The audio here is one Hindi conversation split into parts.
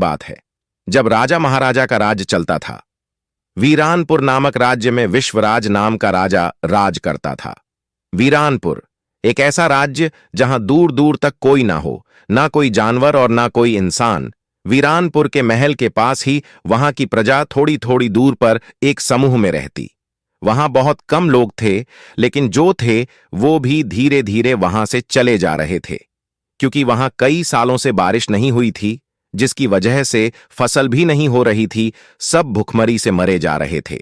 बात है, जब राजा महाराजा का राज्य चलता था। वीरानपुर नामक राज्य में विश्वराज नाम का राजा राज करता था। वीरानपुर एक ऐसा राज्य जहां दूर दूर तक कोई ना हो, ना कोई जानवर और ना कोई इंसान। वीरानपुर के महल के पास ही वहां की प्रजा थोड़ी थोड़ी दूर पर एक समूह में रहती। वहां बहुत कम लोग थे, लेकिन जो थे वो भी धीरे धीरे वहां से चले जा रहे थे, क्योंकि वहां कई सालों से बारिश नहीं हुई थी, जिसकी वजह से फसल भी नहीं हो रही थी। सब भुखमरी से मरे जा रहे थे,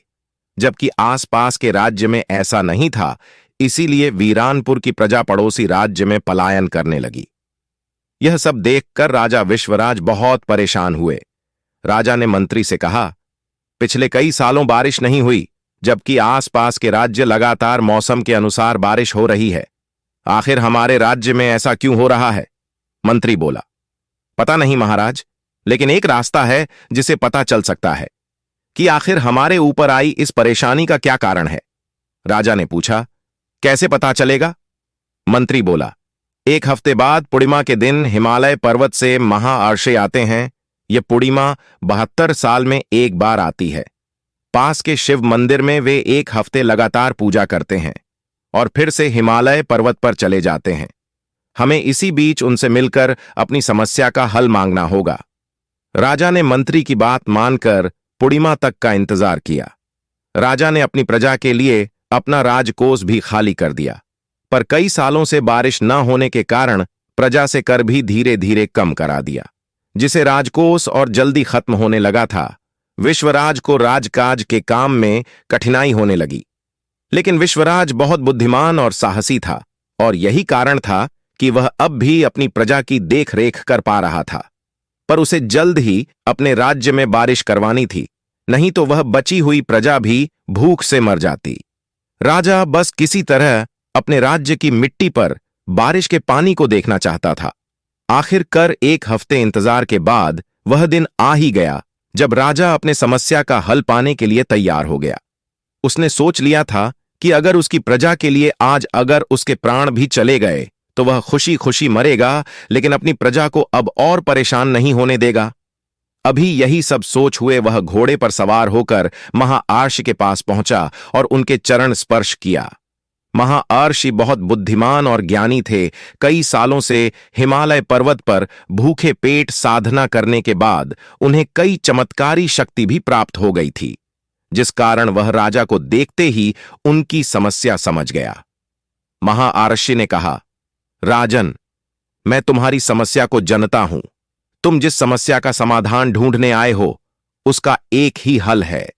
जबकि आसपास के राज्य में ऐसा नहीं था। इसीलिए वीरानपुर की प्रजा पड़ोसी राज्य में पलायन करने लगी। यह सब देखकर राजा विश्वराज बहुत परेशान हुए। राजा ने मंत्री से कहा, पिछले कई सालों बारिश नहीं हुई, जबकि आसपास के राज्य लगातार मौसम के अनुसार बारिश हो रही है। आखिर हमारे राज्य में ऐसा क्यों हो रहा है? मंत्री बोला, पता नहीं महाराज, लेकिन एक रास्ता है जिसे पता चल सकता है कि आखिर हमारे ऊपर आई इस परेशानी का क्या कारण है। राजा ने पूछा, कैसे पता चलेगा? मंत्री बोला, एक हफ्ते बाद पूर्णिमा के दिन हिमालय पर्वत से महाआर्षे आते हैं। यह पूर्णिमा 72 साल में एक बार आती है। पास के शिव मंदिर में वे एक हफ्ते लगातार पूजा करते हैं और फिर से हिमालय पर्वत पर चले जाते हैं। हमें इसी बीच उनसे मिलकर अपनी समस्या का हल मांगना होगा। राजा ने मंत्री की बात मानकर पूर्णिमा तक का इंतजार किया। राजा ने अपनी प्रजा के लिए अपना राजकोष भी खाली कर दिया, पर कई सालों से बारिश न होने के कारण प्रजा से कर भी धीरे धीरे कम करा दिया, जिसे राजकोष और जल्दी खत्म होने लगा था। विश्वराज को राजकाज के काम में कठिनाई होने लगी, लेकिन विश्वराज बहुत बुद्धिमान और साहसी था, और यही कारण था कि वह अब भी अपनी प्रजा की देखरेख कर पा रहा था। पर उसे जल्द ही अपने राज्य में बारिश करवानी थी, नहीं तो वह बची हुई प्रजा भी भूख से मर जाती। राजा बस किसी तरह अपने राज्य की मिट्टी पर बारिश के पानी को देखना चाहता था। आखिरकार एक हफ्ते इंतजार के बाद वह दिन आ ही गया जब राजा अपने समस्या का हल पाने के लिए तैयार हो गया। उसने सोच लिया था कि अगर उसकी प्रजा के लिए आज अगर उसके प्राण भी चले गए तो वह खुशी खुशी मरेगा, लेकिन अपनी प्रजा को अब और परेशान नहीं होने देगा। अभी यही सब सोच हुए वह घोड़े पर सवार होकर महाआर्ष के पास पहुंचा और उनके चरण स्पर्श किया। महाआर्षि बहुत बुद्धिमान और ज्ञानी थे। कई सालों से हिमालय पर्वत पर भूखे पेट साधना करने के बाद उन्हें कई चमत्कारी शक्ति भी प्राप्त हो गई थी, जिस कारण वह राजा को देखते ही उनकी समस्या समझ गया। महाआर्षि ने कहा, राजन, मैं तुम्हारी समस्या को जानता हूं। तुम जिस समस्या का समाधान ढूंढने आए हो, उसका एक ही हल है।